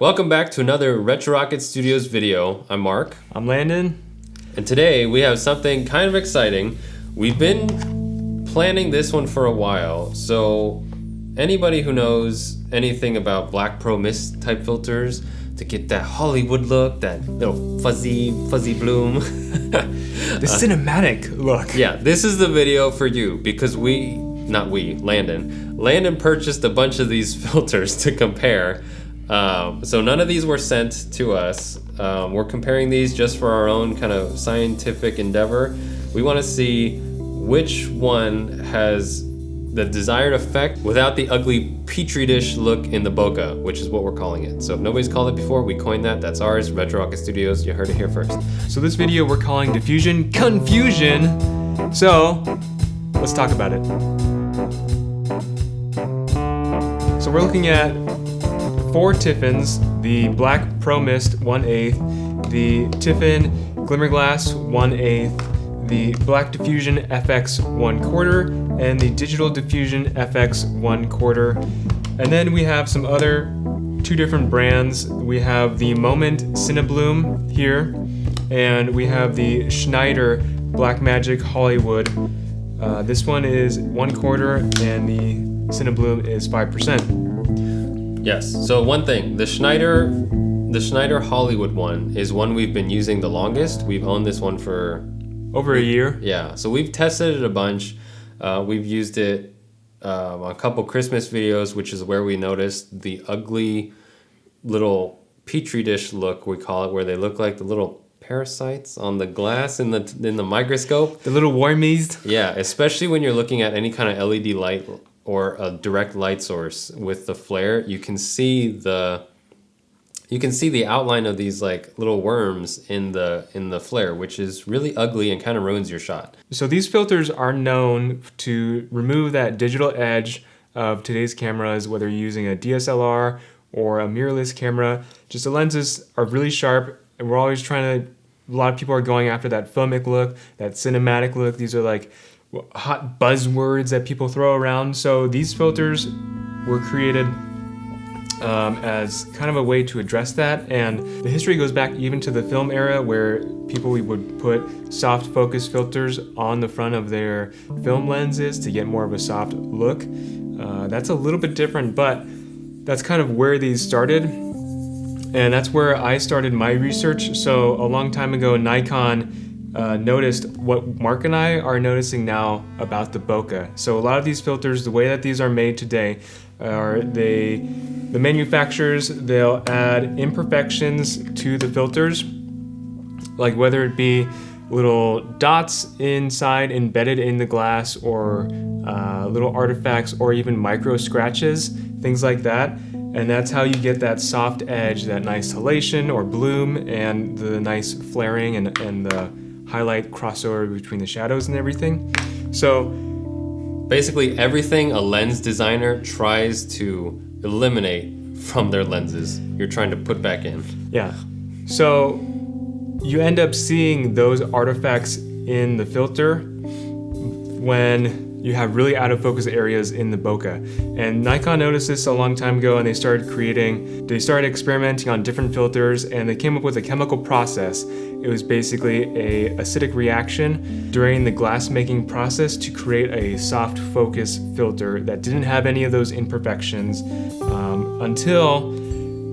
Welcome back to another Retro Rocket Studios video. I'm Mark. I'm Landon. And today we have something kind of exciting. We've been planning this one for a while, so anybody who knows anything about Black Pro Mist type filters to get that Hollywood look, that little fuzzy bloom. The cinematic look. Yeah, this is the video for you because Landon purchased a bunch of these filters to compare. So none of these were sent to us. We're comparing these just for our own kind of scientific endeavor. We want to see which one has the desired effect without the ugly petri dish look in the bokeh, which is what we're calling it. So if nobody's called it before, we coined that. That's ours, Retro Rocket Studios. You heard it here first. So this video we're calling Diffusion Confusion. So let's talk about it. So we're looking at 4 Tiffins, the Black Pro Mist 1/8, the Tiffin Glimmerglass 1/8, the Black Diffusion FX 1/4, and the Digital Diffusion FX 1/4. And then we have some other 2 different brands. We have the Moment Cinebloom here, and we have the Schneider Blackmagic Hollywood. This one is 1/4 and the Cinebloom is 5%. Yes, so one thing, the Schneider Hollywood one is one we've been using the longest. We've owned this one for over a year. Yeah, so we've tested it a bunch. We've used it on a couple Christmas videos, which is where we noticed the ugly little petri dish look, we call it, where they look like the little parasites on the glass in the microscope. The little wormies. Yeah, especially when you're looking at any kind of LED light or a direct light source with the flare, you can see the outline of these like little worms in the flare, which is really ugly and kind of ruins your shot. So these filters are known to remove that digital edge of today's cameras, whether you're using a DSLR or a mirrorless camera. Just the lenses are really sharp, and we're always a lot of people are going after that filmic look, that cinematic look. These are like hot buzzwords that people throw around. So these filters were created as kind of a way to address that, and the history goes back even to the film era, where people would put soft focus filters on the front of their film lenses to get more of a soft look. That's a little bit different, but that's kind of where these started, and that's where I started my research. So a long time ago, Nikon noticed what Mark and I are noticing now about the bokeh. So a lot of these filters, the way that these are made today, are the manufacturers, they'll add imperfections to the filters, like whether it be little dots inside embedded in the glass, or little artifacts, or even micro scratches, things like that. And that's how you get that soft edge, that nice halation or bloom, and the nice flaring and the highlight crossover between the shadows and everything. So basically everything a lens designer tries to eliminate from their lenses, you're trying to put back in. Yeah. So you end up seeing those artifacts in the filter when you have really out of focus areas in the bokeh. And Nikon noticed this a long time ago, and they started experimenting on different filters, and they came up with a chemical process. It was basically an acidic reaction during the glass making process to create a soft focus filter that didn't have any of those imperfections, until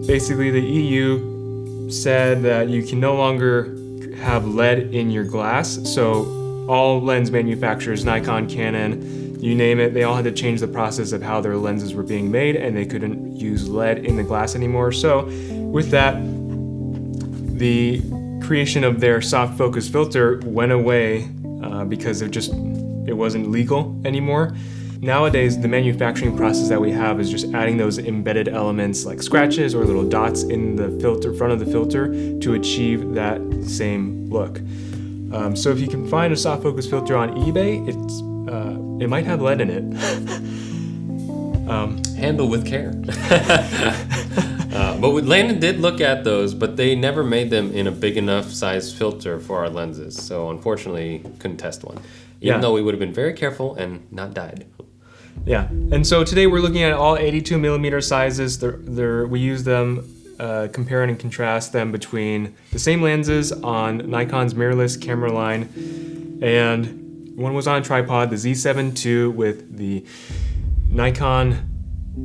basically the EU said that you can no longer have lead in your glass. So all lens manufacturers, Nikon, Canon, you name it, they all had to change the process of how their lenses were being made, and they couldn't use lead in the glass anymore. So with that, the creation of their soft focus filter went away because it wasn't legal anymore. Nowadays, the manufacturing process that we have is just adding those embedded elements like scratches or little dots in the front of the filter to achieve that same look. So if you can find a soft focus filter on eBay, it might have lead in it. Handle with care. But Landon did look at those, but they never made them in a big enough size filter for our lenses. So unfortunately, couldn't test one. Even though we would have been very careful and not died. Yeah, and so today we're looking at all 82 millimeter sizes. We use them compare and contrast them between the same lenses on Nikon's mirrorless camera line, and one was on a tripod, the Z7 II with the Nikon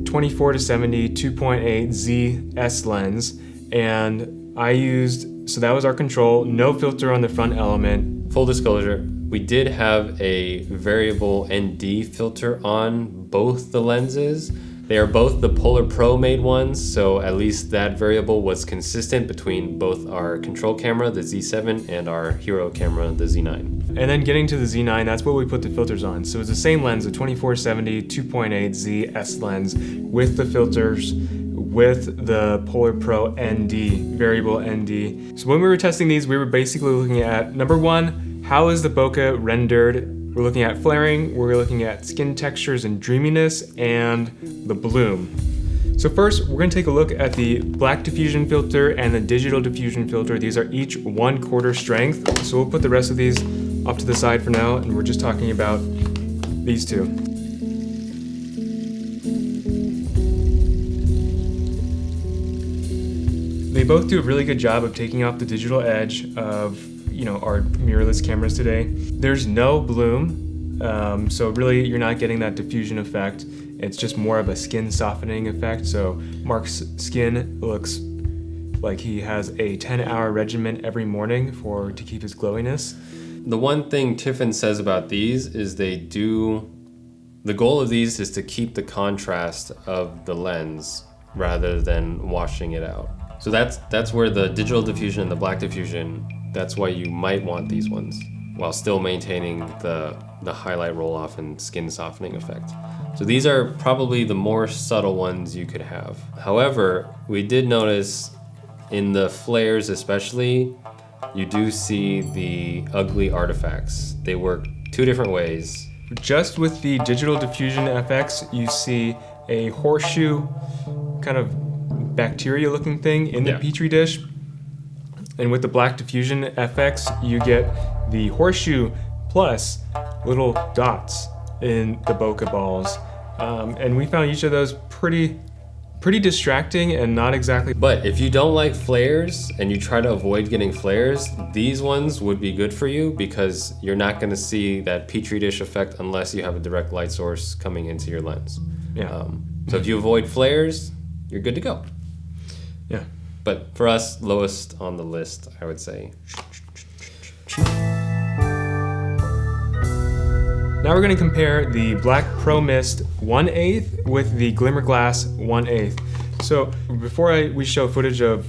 24-70 2.8 ZS lens, and I used, so that was our control, no filter on the front element. Full disclosure, we did have a variable ND filter on both the lenses. They are both the Polar Pro made ones, so at least that variable was consistent between both our control camera, the Z7, and our hero camera, the Z9. And then getting to the Z9, that's what we put the filters on. So it's the same lens, the 24-70 2.8 ZS lens with the filters, with the Polar Pro ND, variable ND. So when we were testing these, we were basically looking at, number one, how is the bokeh rendered? We're looking at flaring, we're looking at skin textures and dreaminess, and the bloom. So first, we're gonna take a look at the black diffusion filter and the digital diffusion filter. These are each 1/4 strength. So we'll put the rest of these off to the side for now, and we're just talking about these two. They both do a really good job of taking off the digital edge of our mirrorless cameras today. There's no bloom, so really you're not getting that diffusion effect. It's just more of a skin softening effect. So Marc's skin looks like he has a 10-hour regimen every morning to keep his glowiness. The one thing Tiffin says about these is the goal of these is to keep the contrast of the lens rather than washing it out. So that's where the digital diffusion and the black diffusion, that's why you might want these ones, while still maintaining the highlight roll-off and skin softening effect. So these are probably the more subtle ones you could have. However, we did notice in the flares especially, you do see the ugly artifacts. They work two different ways. Just with the digital diffusion FX, you see a horseshoe kind of bacteria looking thing in the Petri dish. And with the black diffusion FX, you get the horseshoe plus little dots in the bokeh balls. And we found each of those pretty distracting and not exactly. But if you don't like flares and you try to avoid getting flares, these ones would be good for you because you're not gonna see that Petri dish effect unless you have a direct light source coming into your lens. Yeah. So if you avoid flares, you're good to go. Yeah. But for us, lowest on the list, I would say. Now we're going to compare the Black Pro Mist 1/8 with the Glimmerglass 1/8. So before we show footage of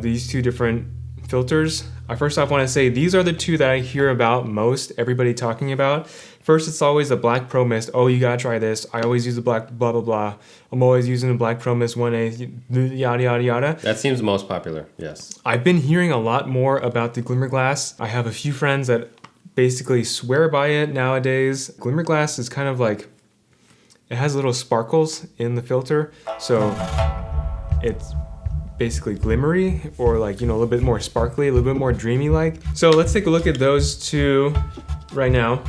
these two different filters, I first off want to say these are the two that I hear about most, everybody talking about. First, it's always the Black Pro Mist. Oh, you gotta try this. I always use the black blah blah blah. I'm always using the Black Pro Mist 1/8, yada yada yada. That seems most popular, yes. I've been hearing a lot more about the Glimmerglass. I have a few friends that basically swear by it nowadays. Glimmerglass is kind of like, it has little sparkles in the filter, so it's basically glimmery, or like, a little bit more sparkly, a little bit more dreamy like. So let's take a look at those two right now.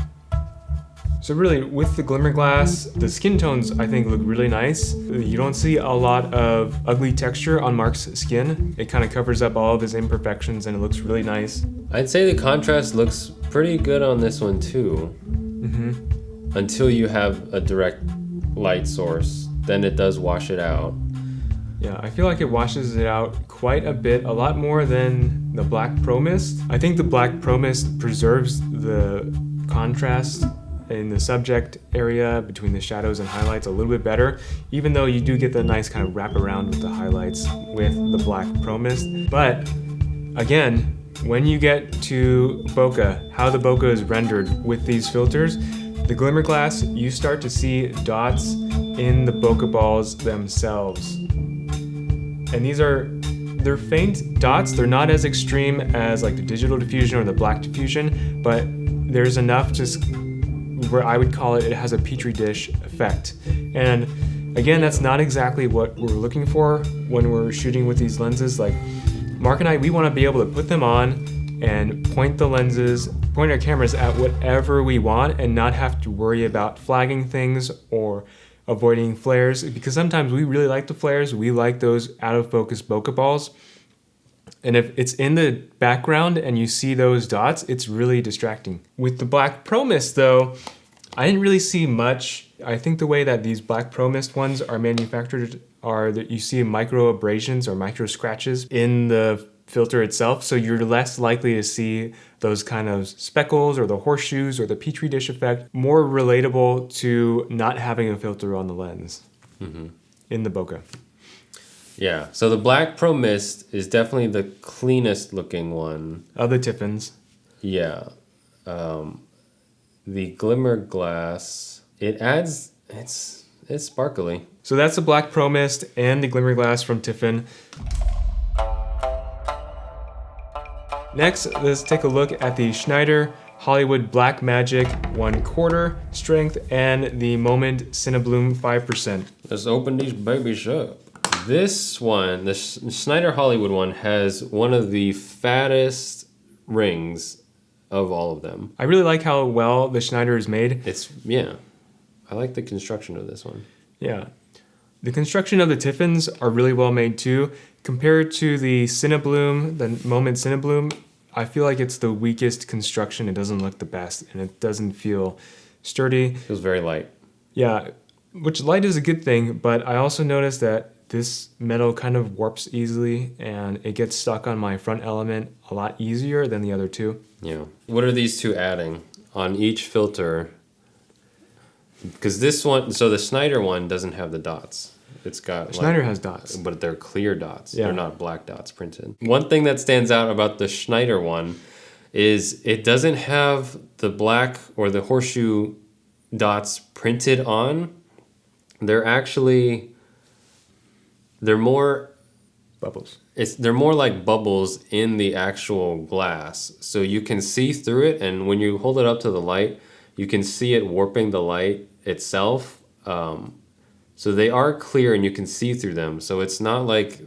So really, with the Glimmerglass, the skin tones I think look really nice. You don't see a lot of ugly texture on Marc's skin. It kind of covers up all of his imperfections and it looks really nice. I'd say the contrast looks pretty good on this one too. Mm-hmm. Until you have a direct light source, then it does wash it out. Yeah, I feel like it washes it out quite a bit, a lot more than the Black Pro Mist. I think the Black Pro Mist preserves the contrast in the subject area between the shadows and highlights a little bit better, even though you do get the nice kind of wraparound with the highlights with the Black Pro Mist. But again, when you get to bokeh, how the bokeh is rendered with these filters, the Glimmerglass, you start to see dots in the bokeh balls themselves. And they're faint dots. They're not as extreme as like the digital diffusion or the black diffusion, but there's enough just where I would call it has a Petri dish effect. And again, that's not exactly what we're looking for when we're shooting with these lenses. Like Marc and I, we want to be able to put them on and point our cameras at whatever we want and not have to worry about flagging things or avoiding flares, because sometimes we really like the flares. We like those out of focus bokeh balls. And if it's in the background and you see those dots, it's really distracting. With the Black Pro Mist though, I didn't really see much. I think the way that these Black Pro Mist ones are manufactured are that you see micro abrasions or micro scratches in the filter itself. So you're less likely to see those kind of speckles or the horseshoes or the petri dish effect. More relatable to not having a filter on the lens in the bokeh. Yeah, so the Black Pro Mist is definitely the cleanest looking one. Of the Tiffins. Yeah. The Glimmerglass, it adds, it's sparkly. So that's the Black Pro Mist and the Glimmerglass from Tiffin. Next, let's take a look at the Schneider Hollywood Black Magic 1/4 strength and the Moment Cinebloom 5%. Let's open these babies up. This one, the Schneider Hollywood one, has one of the fattest rings of all of them. I really like how well the Schneider is made. Yeah. I like the construction of this one. Yeah. The construction of the Tiffins are really well made too. Compared to the Cinebloom, the Moment Cinebloom, I feel like it's the weakest construction. It doesn't look the best and it doesn't feel sturdy. It feels very light. Yeah, which light is a good thing, but I also noticed that this metal kind of warps easily and it gets stuck on my front element a lot easier than the other two. Yeah. What are these two adding on each filter? Because this one, so the Schneider one doesn't have the dots. It's got Schneider has dots. But they're clear dots. Yeah. They're not black dots printed. One thing that stands out about the Schneider one is it doesn't have the black or the horseshoe dots printed on. They're more Bubbles. they're more like bubbles in the actual glass. So you can see through it, and when you hold it up to the light, you can see it warping the light itself. So they are clear and you can see through them. So it's not like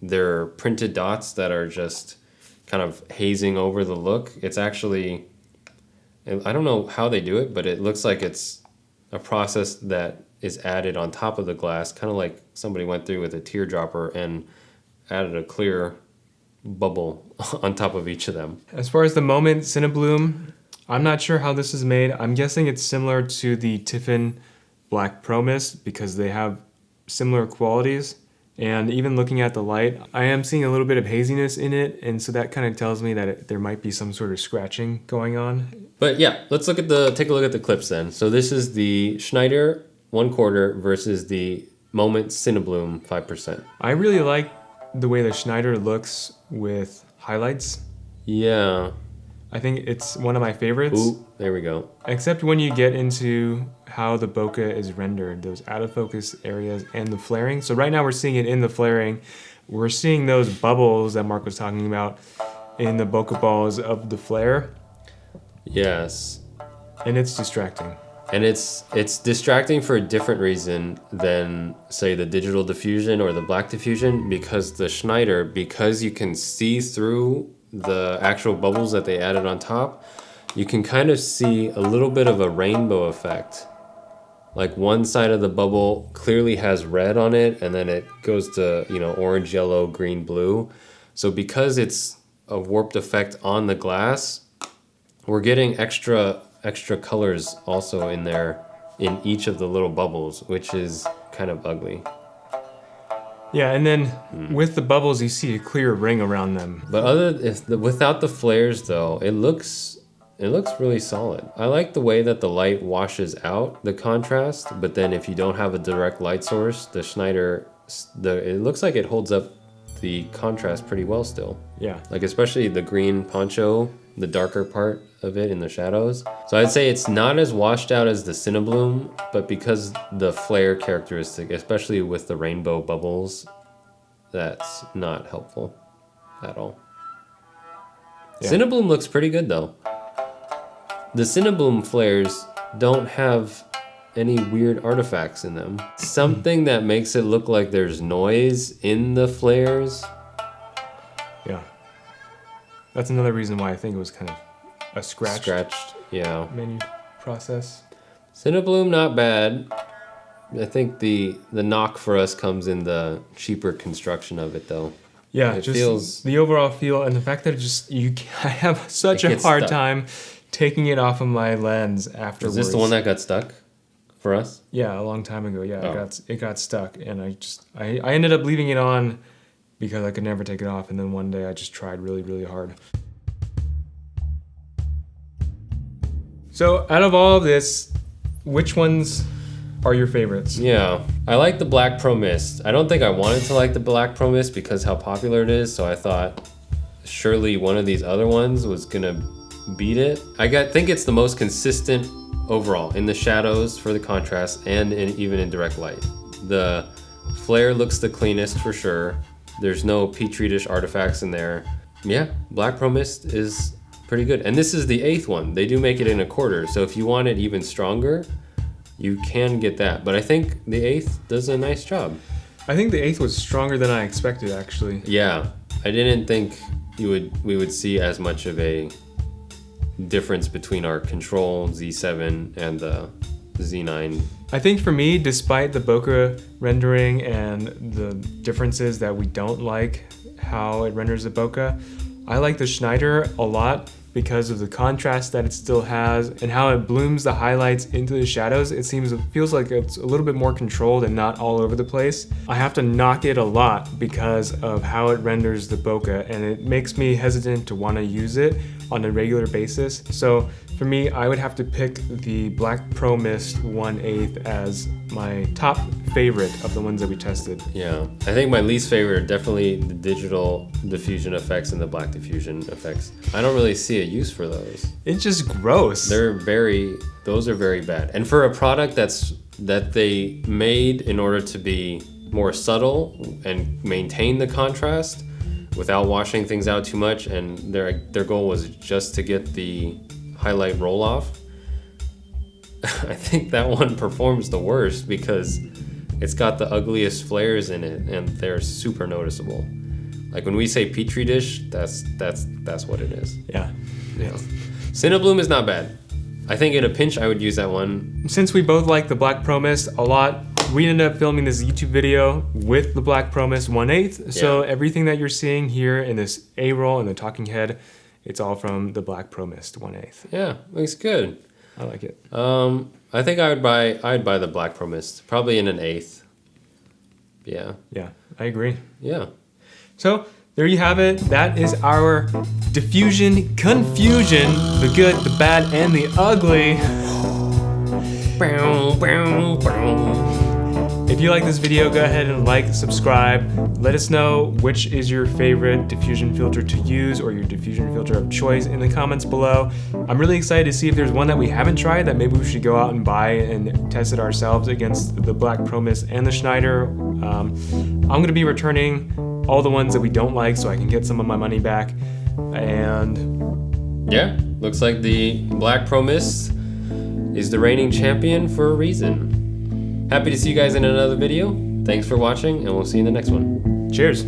they're printed dots that are just kind of hazing over the look. It's actually, I don't know how they do it, but it looks like it's a process that is added on top of the glass, kind of like somebody went through with a teardropper and added a clear bubble on top of each of them. As far as the Moment Cinebloom, I'm not sure how this is made. I'm guessing it's similar to the Tiffin Black Pro Mist because they have similar qualities. And even looking at the light, I am seeing a little bit of haziness in it, and so that kind of tells me that there might be some sort of scratching going on. But yeah, let's take a look at the clips then. So this is the Schneider 1/4 versus the Moment Cinebloom 5%. I really like the way the Schneider looks with highlights. Yeah. I think it's one of my favorites. Ooh, there we go. Except when you get into how the bokeh is rendered, those out of focus areas and the flaring. So right now we're seeing it in the flaring. We're seeing those bubbles that Marc was talking about in the bokeh balls of the flare. Yes. And it's distracting. And it's distracting for a different reason than, say, the digital diffusion or the black diffusion, because the Schneider, because you can see through the actual bubbles that they added on top, you can kind of see a little bit of a rainbow effect. Like one side of the bubble clearly has red on it, and then it goes to, orange, yellow, green, blue. So because it's a warped effect on the glass, we're getting extra colors also in there in each of the little bubbles, which is kind of ugly. Yeah, and then with the bubbles, you see a clear ring around them. But without the flares though, it looks really solid. I like the way that the light washes out the contrast, but then if you don't have a direct light source, the Schneider, it looks like it holds up the contrast pretty well still. Yeah. Like especially the green poncho, the darker part of it in the shadows. So I'd say it's not as washed out as the Cinebloom, but because the flare characteristic, especially with the rainbow bubbles, that's not helpful at all. Yeah. Cinebloom looks pretty good though. The Cinebloom flares don't have any weird artifacts in them. Something that makes it look like there's noise in the flares. Yeah. That's another reason why I think it was kind of a scratched yeah. menu process. Cinebloom not bad, I think the knock for us comes in the cheaper construction of it, though. Yeah, It just feels- the overall feel and the fact that I have such It a gets hard stuck. time taking it off of my lens afterwards. Is this the one that got stuck for us? Yeah, a long time ago. Yeah, Oh. it got stuck, and I ended up leaving it on because I could never take it off. And then one day I just tried really, really hard. So out of all of this, which ones are your favorites? Yeah, I like the Black Pro Mist. I don't think I wanted to like the Black Pro Mist because how popular it is, so I thought surely one of these other ones was gonna beat it. Think it's the most consistent overall in the shadows for the contrast and even in direct light. The flare looks the cleanest for sure. There's no Petri dish artifacts in there. Yeah, Black Pro Mist is pretty good. And this is the 8th one. They do make it in a quarter, so if you want it even stronger, you can get that. But I think the 8th does a nice job. I think the 8th was stronger than I expected, actually. Yeah, I didn't think we would see as much of a difference between our Control Z7 and the Z9. I think for me, despite the bokeh rendering and the differences that we don't like how it renders the bokeh, I like the Schneider a lot because of the contrast that it still has and how it blooms the highlights into the shadows. It feels like it's a little bit more controlled and not all over the place. I have to knock it a lot because of how it renders the bokeh, and it makes me hesitant to want to use it on a regular basis. So for me, I would have to pick the Black Pro Mist 1/8 as my top favorite of the ones that we tested. Yeah, I think my least favorite are definitely the digital diffusion effects and the black diffusion effects. I don't really see a use for those. It's just gross. Those are very bad. And for a product that they made in order to be more subtle and maintain the contrast without washing things out too much, and their goal was just to get the highlight roll off, I think that one performs the worst because it's got the ugliest flares in it and they're super noticeable. Like when we say Petri dish, that's what it is. Yeah. Yeah. Cinebloom is not bad. I think in a pinch I would use that one. Since we both like the Black Pro Mist a lot, we ended up filming this YouTube video with the Black Pro Mist 1/8. So everything that you're seeing here in this A-roll and the talking head, it's all from the Black Pro Mist 1/8. Yeah, looks good. I like it. I think I'd buy the Black Pro Mist, probably in an 1/8. Yeah. Yeah, I agree. Yeah. So there you have it. That is our diffusion confusion, the good, the bad, and the ugly. If you like this video, go ahead and like, subscribe. Let us know which is your favorite diffusion filter to use or your diffusion filter of choice in the comments below. I'm really excited to see if there's one that we haven't tried that maybe we should go out and buy and test it ourselves against the Black Pro Mist and the Schneider. I'm going to be returning all the ones that we don't like so I can get some of my money back. And yeah, looks like the Black Pro Mist is the reigning champion for a reason. Happy to see you guys in another video. Thanks for watching, and we'll see you in the next one. cheers.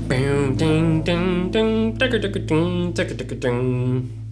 Ding, ding, ding, ding, ding, ding, ding, ding, ding, ding.